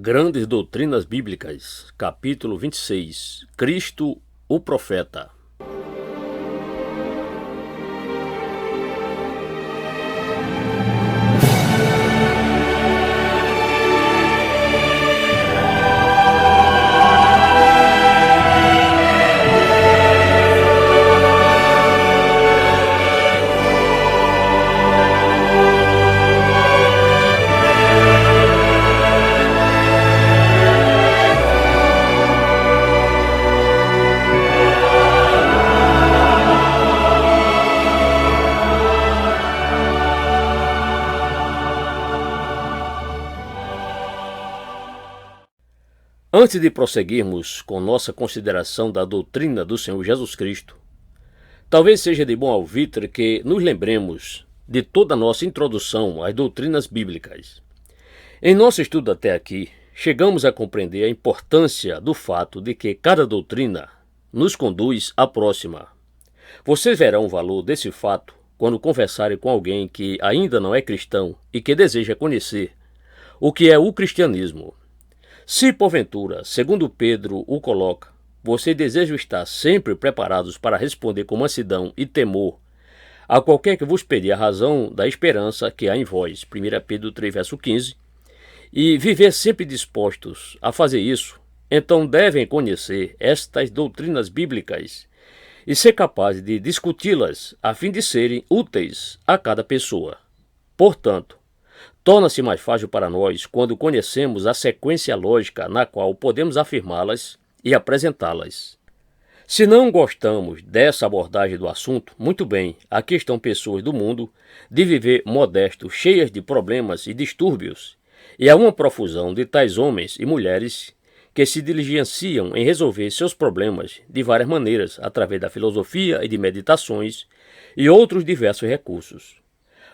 Grandes Doutrinas Bíblicas, capítulo 26, Cristo, o Profeta. Antes de prosseguirmos com nossa consideração da doutrina do Senhor Jesus Cristo, talvez seja de bom alvitre que nos lembremos de toda a nossa introdução às doutrinas bíblicas. Em nosso estudo até aqui, chegamos a compreender a importância do fato de que cada doutrina nos conduz à próxima. Vocês verão o valor desse fato quando conversarem com alguém que ainda não é cristão e que deseja conhecer o que é o cristianismo. Se, porventura, segundo Pedro o coloca, vocês desejam estar sempre preparados para responder com mansidão e temor a qualquer que vos pedir a razão da esperança que há em vós, 1 Pedro 3, verso 15, e viver sempre dispostos a fazer isso, então devem conhecer estas doutrinas bíblicas e ser capazes de discuti-las a fim de serem úteis a cada pessoa. Portanto, torna-se mais fácil para nós quando conhecemos a sequência lógica na qual podemos afirmá-las e apresentá-las. Se não gostamos dessa abordagem do assunto, muito bem, aqui estão pessoas do mundo de viver modesto, cheias de problemas e distúrbios, e há uma profusão de tais homens e mulheres que se diligenciam em resolver seus problemas de várias maneiras, através da filosofia e de meditações e outros diversos recursos.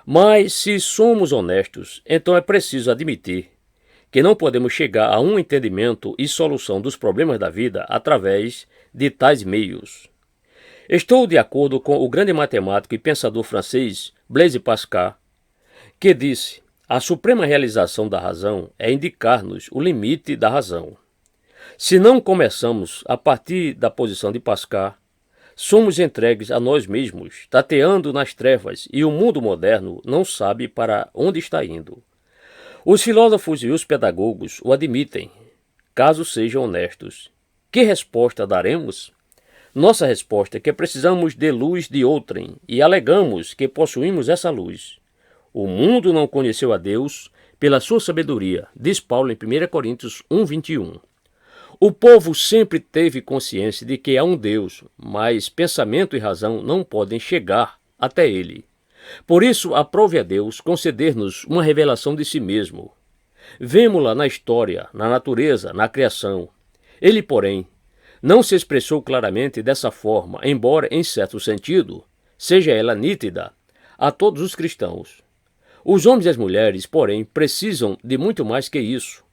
Mas, se somos honestos, então é preciso admitir que não podemos chegar a um entendimento e solução dos problemas da vida através de tais meios. Estou de acordo com o grande matemático e pensador francês Blaise Pascal, que disse: a suprema realização da razão é indicar-nos o limite da razão. Se não começamos a partir da posição de Pascal, somos entregues a nós mesmos, tateando nas trevas, e o mundo moderno não sabe para onde está indo. Os filósofos e os pedagogos o admitem, caso sejam honestos. Que resposta daremos? Nossa resposta é que precisamos de luz de outrem, e alegamos que possuímos essa luz. O mundo não conheceu a Deus pela sua sabedoria, diz Paulo em 1 Coríntios 1, 21. O povo sempre teve consciência de que há um Deus, mas pensamento e razão não podem chegar até ele. Por isso, aprove a Deus conceder-nos uma revelação de si mesmo. Vemo-la na história, na natureza, na criação. Ele, porém, não se expressou claramente dessa forma, embora, em certo sentido, seja ela nítida a todos os cristãos. Os homens e as mulheres, porém, precisam de muito mais que isso.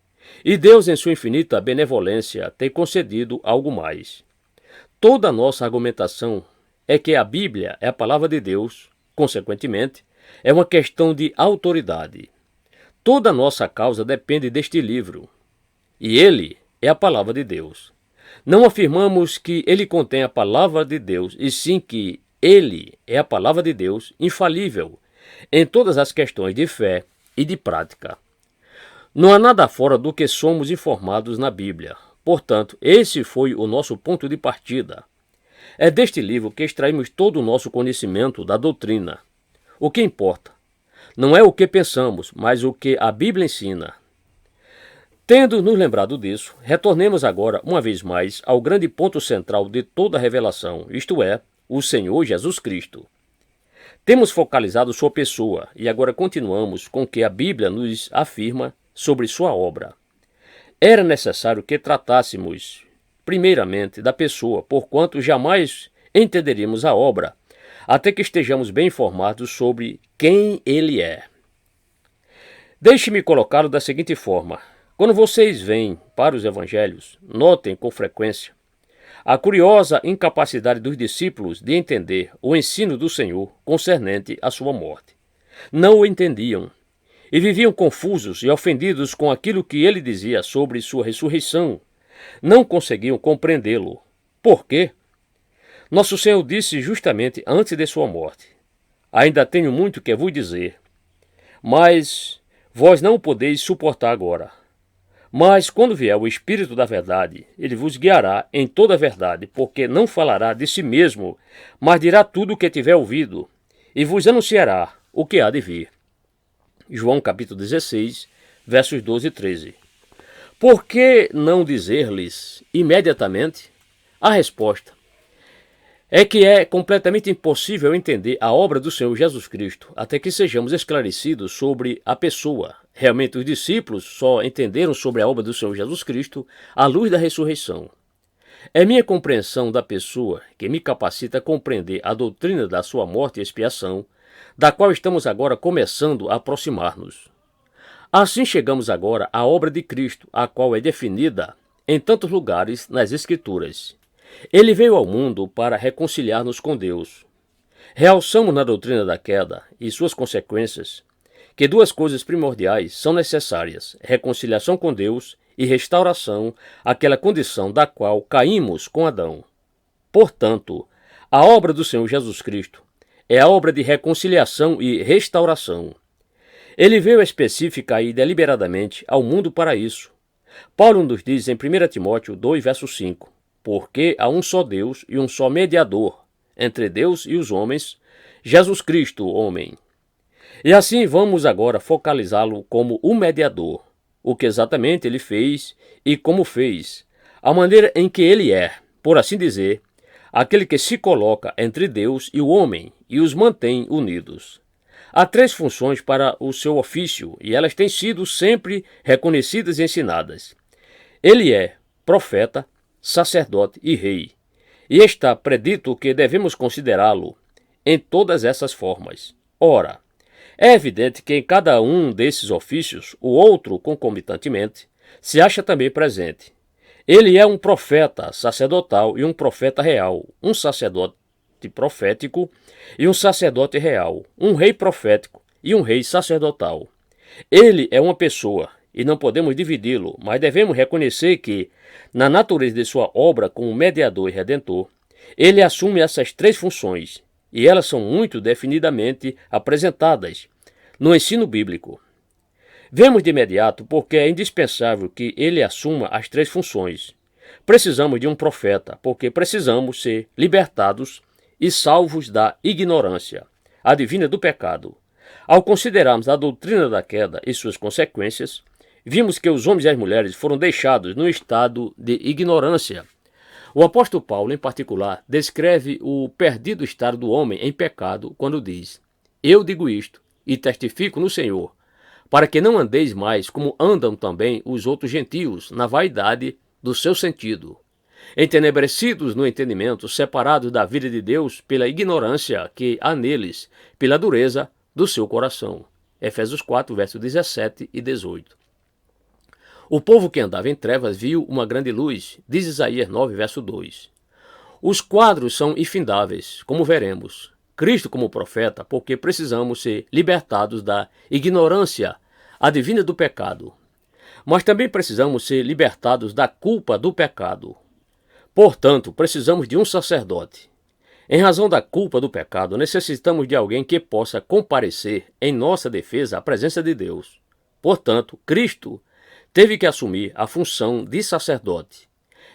E Deus, em sua infinita benevolência, tem concedido algo mais. Toda a nossa argumentação é que a Bíblia é a palavra de Deus, consequentemente, é uma questão de autoridade. Toda a nossa causa depende deste livro, e ele é a palavra de Deus. Não afirmamos que ele contém a palavra de Deus, e sim que ele é a palavra de Deus infalível em todas as questões de fé e de prática. Não há nada fora do que somos informados na Bíblia. Portanto, esse foi o nosso ponto de partida. É deste livro que extraímos todo o nosso conhecimento da doutrina. O que importa não é o que pensamos, mas o que a Bíblia ensina. Tendo nos lembrado disso, retornemos agora, uma vez mais, ao grande ponto central de toda a revelação, isto é, o Senhor Jesus Cristo. Temos focalizado sua pessoa e agora continuamos com o que a Bíblia nos afirma sobre sua obra. Era necessário que tratássemos, primeiramente, da pessoa, porquanto jamais entenderíamos a obra, até que estejamos bem informados sobre quem ele é. Deixe-me colocá-lo da seguinte forma. Quando vocês vêm para os evangelhos, notem com frequência a curiosa incapacidade dos discípulos de entender o ensino do Senhor concernente à sua morte. Não o entendiam. e viviam confusos e ofendidos com aquilo que ele dizia sobre sua ressurreição. Não conseguiam compreendê-lo. Por quê? Nosso Senhor disse justamente antes de sua morte: ainda tenho muito que vos dizer, mas vós não o podeis suportar agora. Mas quando vier o Espírito da verdade, ele vos guiará em toda a verdade, porque não falará de si mesmo, mas dirá tudo o que tiver ouvido, e vos anunciará o que há de vir. João capítulo 16, versos 12 e 13. Por que não dizer-lhes imediatamente? A resposta é que é completamente impossível entender a obra do Senhor Jesus Cristo até que sejamos esclarecidos sobre a pessoa. Realmente os discípulos só entenderam sobre a obra do Senhor Jesus Cristo à luz da ressurreição. É minha compreensão da pessoa que me capacita a compreender a doutrina da sua morte e expiação, da qual estamos agora começando a aproximar-nos. Assim chegamos agora à obra de Cristo, a qual é definida em tantos lugares nas Escrituras. Ele veio ao mundo para reconciliar-nos com Deus. Realçamos na doutrina da queda e suas consequências que duas coisas primordiais são necessárias: reconciliação com Deus e restauração àquela condição da qual caímos com Adão. Portanto, a obra do Senhor Jesus Cristo é a obra de reconciliação e restauração. Ele veio específica e deliberadamente ao mundo para isso. Paulo nos diz em 1 Timóteo 2, verso 5, porque há um só Deus e um só mediador entre Deus e os homens, Jesus Cristo, homem. E assim vamos agora focalizá-lo como o mediador, o que exatamente ele fez e como fez, a maneira em que ele é, por assim dizer, aquele que se coloca entre Deus e o homem e os mantém unidos. Há três funções para o seu ofício e elas têm sido sempre reconhecidas e ensinadas. Ele é profeta, sacerdote e rei, e está predito que devemos considerá-lo em todas essas formas. Ora, é evidente que em cada um desses ofícios, o outro, concomitantemente, se acha também presente. Ele é um profeta sacerdotal e um profeta real, um sacerdote profético e um sacerdote real, um rei profético e um rei sacerdotal. Ele é uma pessoa, e não podemos dividi-lo, mas devemos reconhecer que, na natureza de sua obra como mediador e redentor, ele assume essas três funções, e elas são muito definidamente apresentadas no ensino bíblico. Vemos de imediato porque é indispensável que ele assuma as três funções. Precisamos de um profeta, porque precisamos ser libertados e salvos da ignorância, advinda do pecado. Ao considerarmos a doutrina da queda e suas consequências, vimos que os homens e as mulheres foram deixados no estado de ignorância. O apóstolo Paulo, em particular, descreve o perdido estado do homem em pecado quando diz: eu digo isto e testifico no Senhor, para que não andeis mais como andam também os outros gentios, na vaidade do seu sentido, entenebrecidos no entendimento, separados da vida de Deus pela ignorância que há neles, pela dureza do seu coração. Efésios 4, versos 17 e 18. O povo que andava em trevas viu uma grande luz, diz Isaías 9, verso 2. Os quadros são infindáveis, como veremos. Cristo como profeta, porque precisamos ser libertados da ignorância advinda do pecado. Mas também precisamos ser libertados da culpa do pecado. Portanto, precisamos de um sacerdote. Em razão da culpa do pecado, necessitamos de alguém que possa comparecer em nossa defesa à presença de Deus. Portanto, Cristo teve que assumir a função de sacerdote.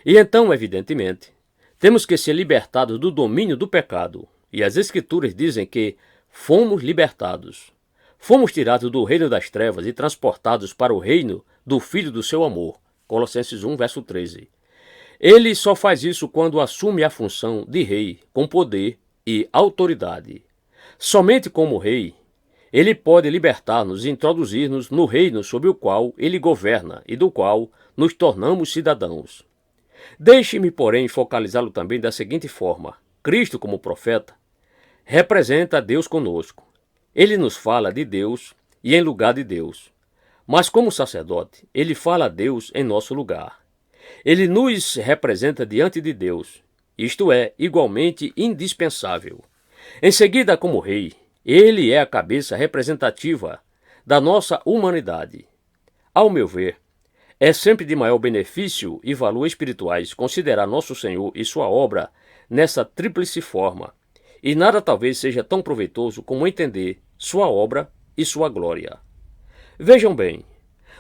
E então, evidentemente, temos que ser libertados do domínio do pecado. E as Escrituras dizem que fomos libertados. Fomos tirados do reino das trevas e transportados para o reino do Filho do seu amor. Colossenses 1, verso 13. Ele só faz isso quando assume a função de rei, com poder e autoridade. Somente como rei, ele pode libertar-nos e introduzir-nos no reino sobre o qual ele governa e do qual nos tornamos cidadãos. Deixe-me, porém, focalizá-lo também da seguinte forma: Cristo, como profeta, representa Deus conosco. Ele nos fala de Deus e em lugar de Deus. Mas como sacerdote, ele fala a Deus em nosso lugar. Ele nos representa diante de Deus. Isto é igualmente indispensável. Em seguida, como rei, ele é a cabeça representativa da nossa humanidade. Ao meu ver, é sempre de maior benefício e valor espirituais considerar nosso Senhor e sua obra nessa tríplice forma, e nada talvez seja tão proveitoso como entender sua obra e sua glória. Vejam bem,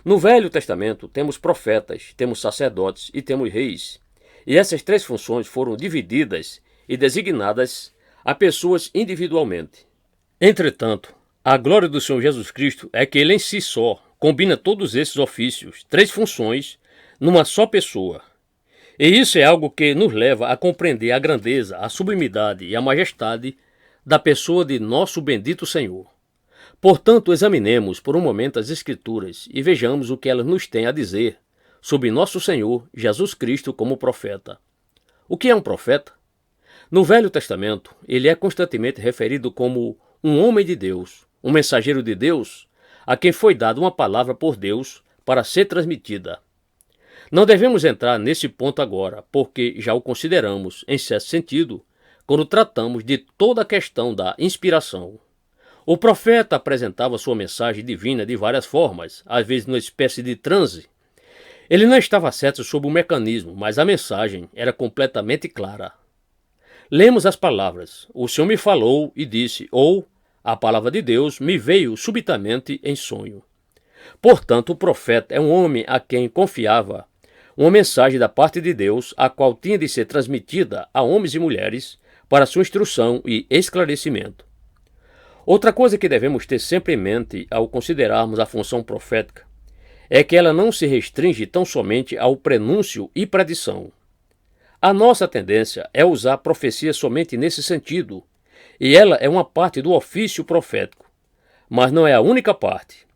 no Velho Testamento temos profetas, temos sacerdotes e temos reis, e essas três funções foram divididas e designadas a pessoas individualmente. Entretanto, a glória do Senhor Jesus Cristo é que ele em si só combina todos esses ofícios, três funções, numa só pessoa. E isso é algo que nos leva a compreender a grandeza, a sublimidade e a majestade da pessoa de nosso bendito Senhor. Portanto, examinemos por um momento as Escrituras e vejamos o que elas nos têm a dizer sobre nosso Senhor Jesus Cristo como profeta. O que é um profeta? No Velho Testamento, ele é constantemente referido como um homem de Deus, um mensageiro de Deus, a quem foi dada uma palavra por Deus para ser transmitida. Não devemos entrar nesse ponto agora, porque já o consideramos, em certo sentido, quando tratamos de toda a questão da inspiração. O profeta apresentava sua mensagem divina de várias formas, às vezes numa espécie de transe. Ele não estava certo sobre o mecanismo, mas a mensagem era completamente clara. Lemos as palavras: "O Senhor me falou e disse", ou "A palavra de Deus me veio subitamente em sonho". Portanto, o profeta é um homem a quem confiava uma mensagem da parte de Deus, a qual tinha de ser transmitida a homens e mulheres para sua instrução e esclarecimento. Outra coisa que devemos ter sempre em mente ao considerarmos a função profética é que ela não se restringe tão somente ao prenúncio e predição. A nossa tendência é usar a profecia somente nesse sentido, e ela é uma parte do ofício profético, mas não é a única parte.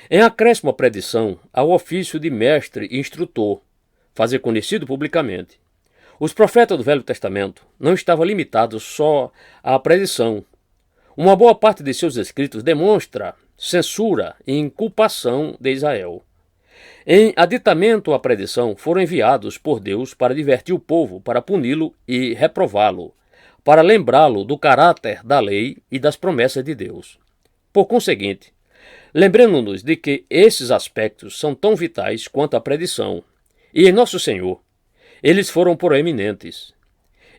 Em acréscimo à predição, há o ofício de mestre e instrutor, fazer conhecido publicamente. Os profetas do Velho Testamento não estavam limitados só à predição. Uma boa parte de seus escritos demonstra censura e inculpação de Israel. Em aditamento à predição, foram enviados por Deus para divertir o povo, para puni-lo e reprová-lo, para lembrá-lo do caráter da lei e das promessas de Deus. Por conseguinte, lembrando-nos de que esses aspectos são tão vitais quanto a predição, e em nosso Senhor, eles foram proeminentes.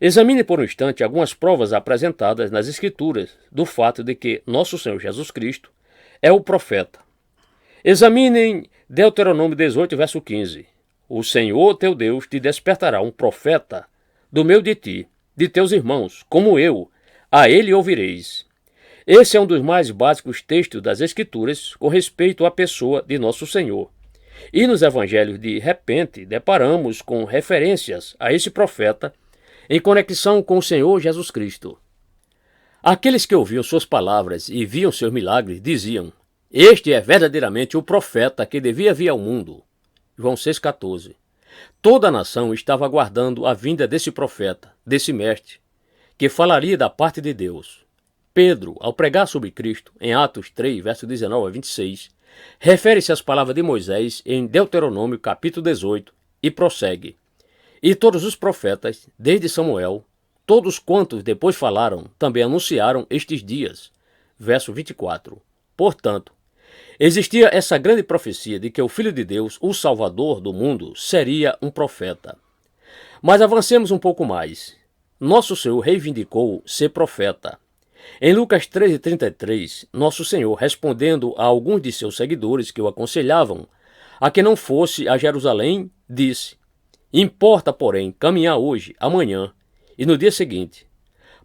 Examine por um instante algumas provas apresentadas nas Escrituras do fato de que nosso Senhor Jesus Cristo é o profeta. Examinem Deuteronômio 18, verso 15. "O Senhor teu Deus te despertará um profeta do meio de ti, de teus irmãos, como eu, a ele ouvireis." Esse é um dos mais básicos textos das Escrituras com respeito à pessoa de nosso Senhor. E nos evangelhos, de repente, deparamos com referências a esse profeta em conexão com o Senhor Jesus Cristo. Aqueles que ouviam suas palavras e viam seus milagres diziam: "Este é verdadeiramente o profeta que devia vir ao mundo." João 6,14. Toda a nação estava aguardando a vinda desse profeta, desse mestre, que falaria da parte de Deus. Pedro, ao pregar sobre Cristo, em Atos 3, verso 19 a 26, refere-se às palavras de Moisés em Deuteronômio capítulo 18 e prossegue: "E todos os profetas, desde Samuel, todos quantos depois falaram, também anunciaram estes dias." Verso 24. Portanto, existia essa grande profecia de que o Filho de Deus, o Salvador do mundo, seria um profeta. Mas avancemos um pouco mais. Nosso Senhor reivindicou ser profeta. Em Lucas 13:33, nosso Senhor, respondendo a alguns de seus seguidores que o aconselhavam a que não fosse a Jerusalém, disse: "Importa, porém, caminhar hoje, amanhã e no dia seguinte,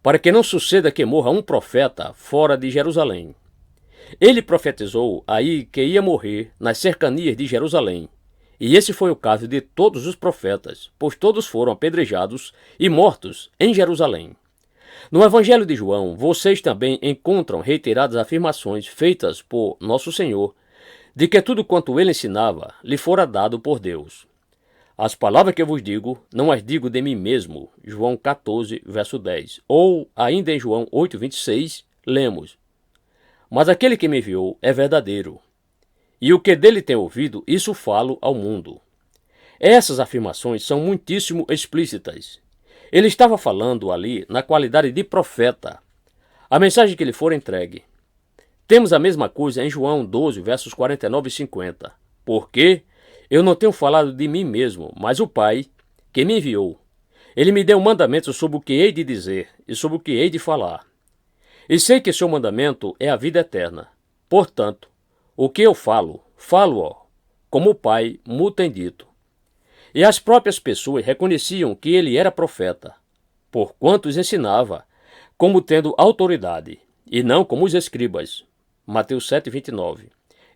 para que não suceda que morra um profeta fora de Jerusalém." Ele profetizou aí que ia morrer nas cercanias de Jerusalém, e esse foi o caso de todos os profetas, pois todos foram apedrejados e mortos em Jerusalém. No Evangelho de João, vocês também encontram reiteradas afirmações feitas por nosso Senhor de que tudo quanto ele ensinava lhe fora dado por Deus. "As palavras que eu vos digo, não as digo de mim mesmo." João 14, verso 10. Ou, ainda em João 8, 26, lemos: "Mas aquele que me enviou é verdadeiro, e o que dele tem ouvido, isso falo ao mundo." Essas afirmações são muitíssimo explícitas. Ele estava falando ali na qualidade de profeta. A mensagem que lhe fora entregue Temos a mesma coisa em João 12, versos 49 e 50. Porque eu não tenho falado de mim mesmo, mas o Pai, que me enviou. Ele me deu mandamentos sobre o que hei de dizer e sobre o que hei de falar. E sei que seu mandamento é a vida eterna. Portanto, o que eu falo, falo-o, como o Pai me tem dito. E as próprias pessoas reconheciam que ele era profeta, porquanto os ensinava, como tendo autoridade, e não como os escribas. Mateus 7, 29.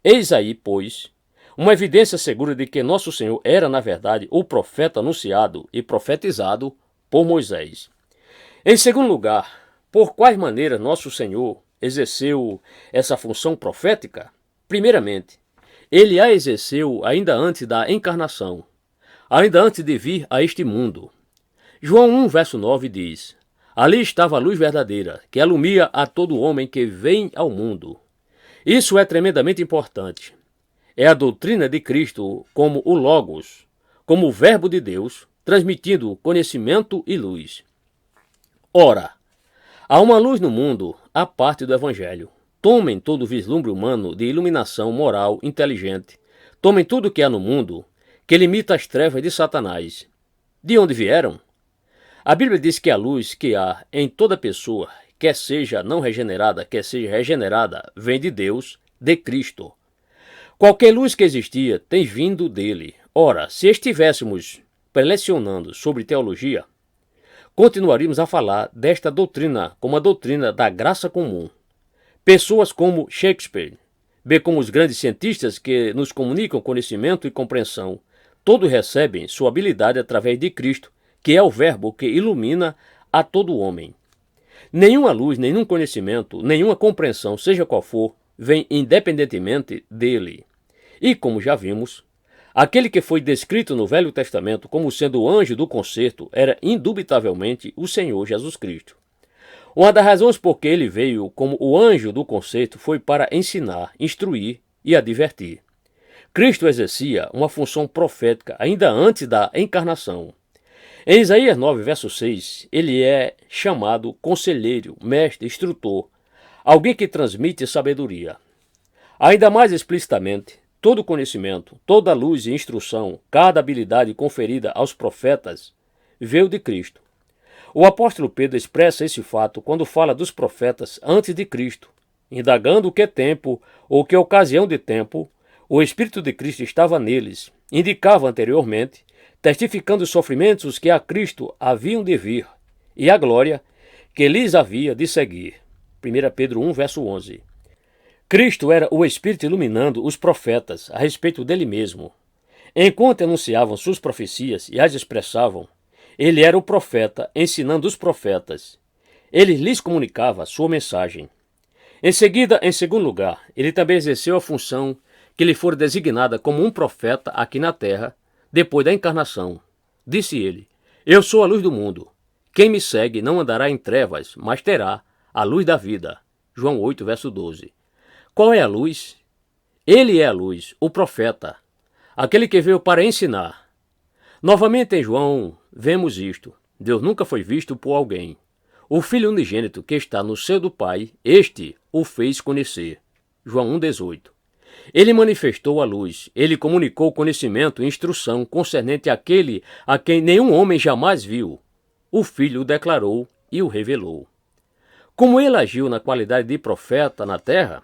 Eis aí, pois, uma evidência segura de que nosso Senhor era, na verdade, o profeta anunciado e profetizado por Moisés. Em segundo lugar, por quais maneiras nosso Senhor exerceu essa função profética? Primeiramente, ele a exerceu ainda antes da encarnação, ainda antes de vir a este mundo. João 1, verso 9 diz: ali estava a luz verdadeira, que alumia a todo homem que vem ao mundo. Isso é tremendamente importante. É a doutrina de Cristo como o Logos, como o Verbo de Deus, transmitindo conhecimento e luz. Ora, há uma luz no mundo à parte do Evangelho. Tomem todo o vislumbre humano de iluminação moral inteligente. Tomem tudo o que há no mundo que limita as trevas de Satanás. De onde vieram? A Bíblia diz que a luz que há em toda pessoa, quer seja não regenerada, quer seja regenerada, vem de Deus, de Cristo. Qualquer luz que existia tem vindo dele. Ora, se estivéssemos prelecionando sobre teologia, continuaríamos a falar desta doutrina como a doutrina da graça comum. Pessoas como Shakespeare, bem como os grandes cientistas que nos comunicam conhecimento e compreensão, todos recebem sua habilidade através de Cristo, que é o Verbo que ilumina a todo homem. Nenhuma luz, nenhum conhecimento, nenhuma compreensão, seja qual for, vem independentemente dele. E como já vimos, aquele que foi descrito no Velho Testamento como sendo o anjo do concerto era indubitavelmente o Senhor Jesus Cristo. Uma das razões por que ele veio como o anjo do concerto foi para ensinar, instruir e advertir. Cristo exercia uma função profética ainda antes da encarnação. Em Isaías 9, verso 6, ele é chamado conselheiro, mestre, instrutor, alguém que transmite sabedoria. Ainda mais explicitamente, todo conhecimento, toda luz e instrução, cada habilidade conferida aos profetas, veio de Cristo. O apóstolo Pedro expressa esse fato quando fala dos profetas antes de Cristo, indagando que tempo ou que ocasião de tempo o Espírito de Cristo estava neles, indicava anteriormente, testificando os sofrimentos que a Cristo haviam de vir e a glória que lhes havia de seguir. 1 Pedro 1, verso 11. Cristo era o Espírito iluminando os profetas a respeito dele mesmo. Enquanto anunciavam suas profecias e as expressavam, ele era o profeta ensinando os profetas. Ele lhes comunicava sua mensagem. Em seguida, em segundo lugar, ele também exerceu a função que lhe fora designada como um profeta aqui na terra, depois da encarnação. Disse ele: eu sou a luz do mundo. Quem me segue não andará em trevas, mas terá a luz da vida. João 8, verso 12. Qual é a luz? Ele é a luz, o profeta, aquele que veio para ensinar. Novamente em João vemos isto: Deus nunca foi visto por alguém. O Filho unigênito que está no seio do Pai, este o fez conhecer. João 1,18. Ele manifestou a luz, ele comunicou conhecimento e instrução concernente àquele a quem nenhum homem jamais viu. O Filho o declarou e o revelou. Como ele agiu na qualidade de profeta na terra,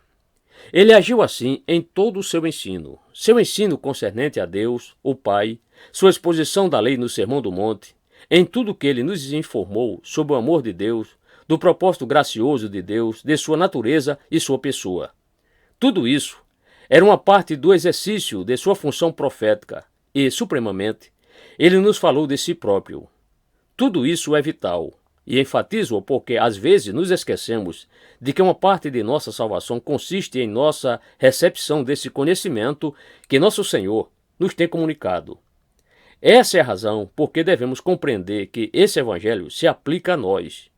ele agiu assim em todo o seu ensino concernente a Deus, o Pai, sua exposição da lei no Sermão do Monte, em tudo que ele nos informou sobre o amor de Deus, do propósito gracioso de Deus, de sua natureza e sua pessoa. Tudo isso era uma parte do exercício de sua função profética e, supremamente, ele nos falou de si próprio. Tudo isso é vital, e enfatizo-o porque às vezes nos esquecemos de que uma parte de nossa salvação consiste em nossa recepção desse conhecimento que nosso Senhor nos tem comunicado. Essa é a razão por que devemos compreender que esse Evangelho se aplica a nós.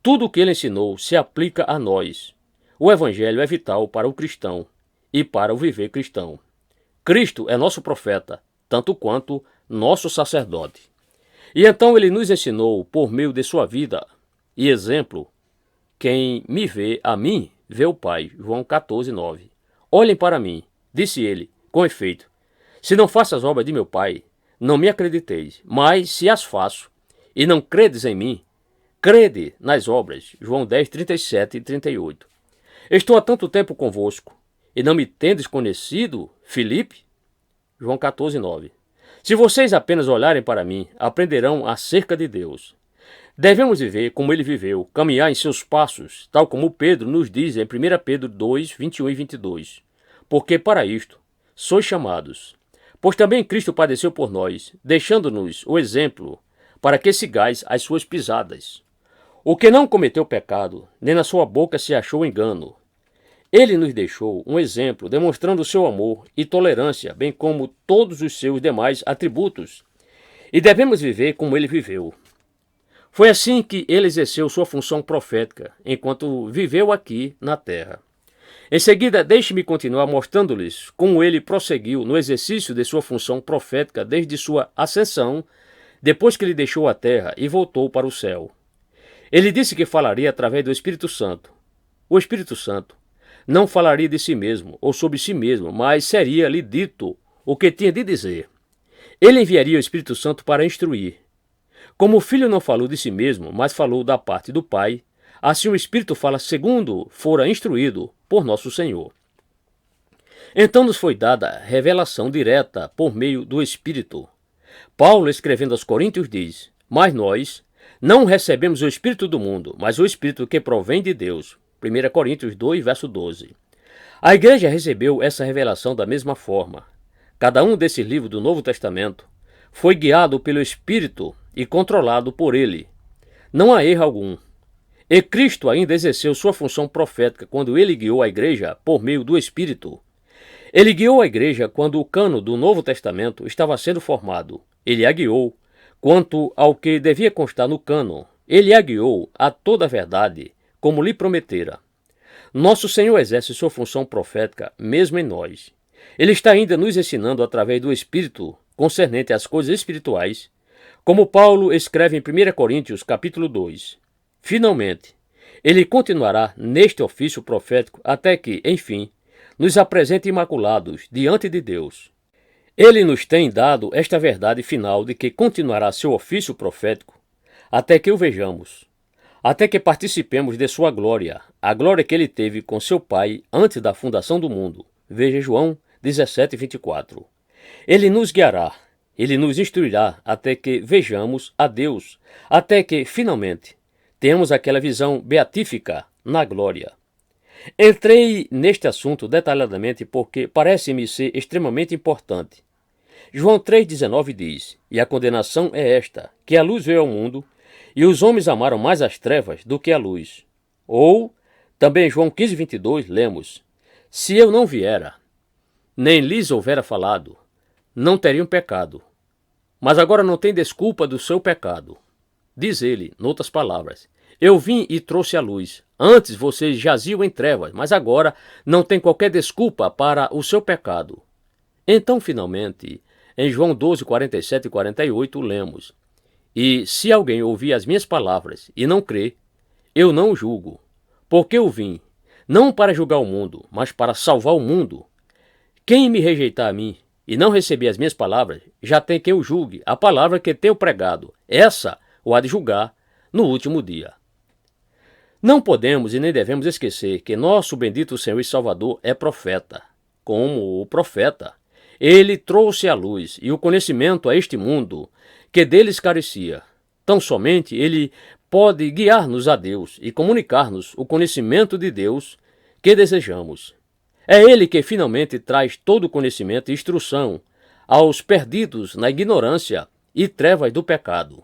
Tudo o que ele ensinou se aplica a nós. O Evangelho é vital para o cristão e para o viver cristão. Cristo é nosso profeta, tanto quanto nosso sacerdote. E então ele nos ensinou, por meio de sua vida e exemplo: quem me vê a mim, vê o Pai. João 14:9. Olhem para mim, disse ele, com efeito. Se não faço as obras de meu Pai, não me acrediteis, mas se as faço, e não credes em mim, crede nas obras. João 10:37 e 38. Estou há tanto tempo convosco, e não me tendes conhecido, Filipe? João 14:9. Se vocês apenas olharem para mim, aprenderão acerca de Deus. Devemos viver como ele viveu, caminhar em seus passos, tal como Pedro nos diz em 1 Pedro 2:21 e 22. Porque para isto sois chamados. Pois também Cristo padeceu por nós, deixando-nos o exemplo, para que sigais as suas pisadas. O que não cometeu pecado, nem na sua boca se achou engano. Ele nos deixou um exemplo, demonstrando seu amor e tolerância, bem como todos os seus demais atributos. E devemos viver como ele viveu. Foi assim que ele exerceu sua função profética, enquanto viveu aqui na terra. Em seguida, deixe-me continuar mostrando-lhes como ele prosseguiu no exercício de sua função profética desde sua ascensão, depois que ele deixou a terra e voltou para o céu. Ele disse que falaria através do Espírito Santo. O Espírito Santo não falaria de si mesmo ou sobre si mesmo, mas seria-lhe dito o que tinha de dizer. Ele enviaria o Espírito Santo para instruir. Como o Filho não falou de si mesmo, mas falou da parte do Pai, assim o Espírito fala segundo fora instruído por nosso Senhor. Então nos foi dada revelação direta por meio do Espírito. Paulo, escrevendo aos Coríntios, diz: Mas nós não recebemos o Espírito do mundo, mas o Espírito que provém de Deus. 1 Coríntios 2, verso 12. A igreja recebeu essa revelação da mesma forma. Cada um desses livros do Novo Testamento foi guiado pelo Espírito e controlado por ele. Não há erro algum. E Cristo ainda exerceu sua função profética quando ele guiou a igreja por meio do Espírito. Ele guiou a igreja quando o cano do Novo Testamento estava sendo formado. Ele a guiou quanto ao que devia constar no cano. Ele a guiou a toda a verdade, como lhe prometera. Nosso Senhor exerce sua função profética mesmo em nós. Ele está ainda nos ensinando através do Espírito concernente às coisas espirituais, como Paulo escreve em 1 Coríntios capítulo 2. Finalmente, ele continuará neste ofício profético até que, enfim, nos apresente imaculados diante de Deus. Ele nos tem dado esta verdade final de que continuará seu ofício profético até que o vejamos, até que participemos de sua glória, a glória que ele teve com seu Pai antes da fundação do mundo. Veja João 17:24. Ele nos guiará, ele nos instruirá até que vejamos a Deus, até que, finalmente, tenhamos aquela visão beatífica na glória. Entrei neste assunto detalhadamente porque parece-me ser extremamente importante. João 3,19 diz: E a condenação é esta, que a luz veio ao mundo, e os homens amaram mais as trevas do que a luz. Ou, também João 15:22, lemos: Se eu não viera, nem lhes houvera falado, não teriam pecado. Mas agora não tem desculpa do seu pecado. Diz ele, noutras palavras: Eu vim e trouxe a luz. Antes vocês jaziam em trevas, mas agora não tem qualquer desculpa para o seu pecado. Então, finalmente, em João 12, 47 e 48, lemos: E se alguém ouvir as minhas palavras e não crê, eu não o julgo, porque eu vim, não para julgar o mundo, mas para salvar o mundo. Quem me rejeitar a mim e não receber as minhas palavras, já tem quem o julgue, a palavra que tenho pregado. Essa o há de julgar no último dia. Não podemos e nem devemos esquecer que nosso bendito Senhor e Salvador é profeta. Como o profeta, ele trouxe a luz e o conhecimento a este mundo que deles carecia. Tão somente ele pode guiar-nos a Deus e comunicar-nos o conhecimento de Deus que desejamos. É ele que finalmente traz todo o conhecimento e instrução aos perdidos na ignorância e trevas do pecado.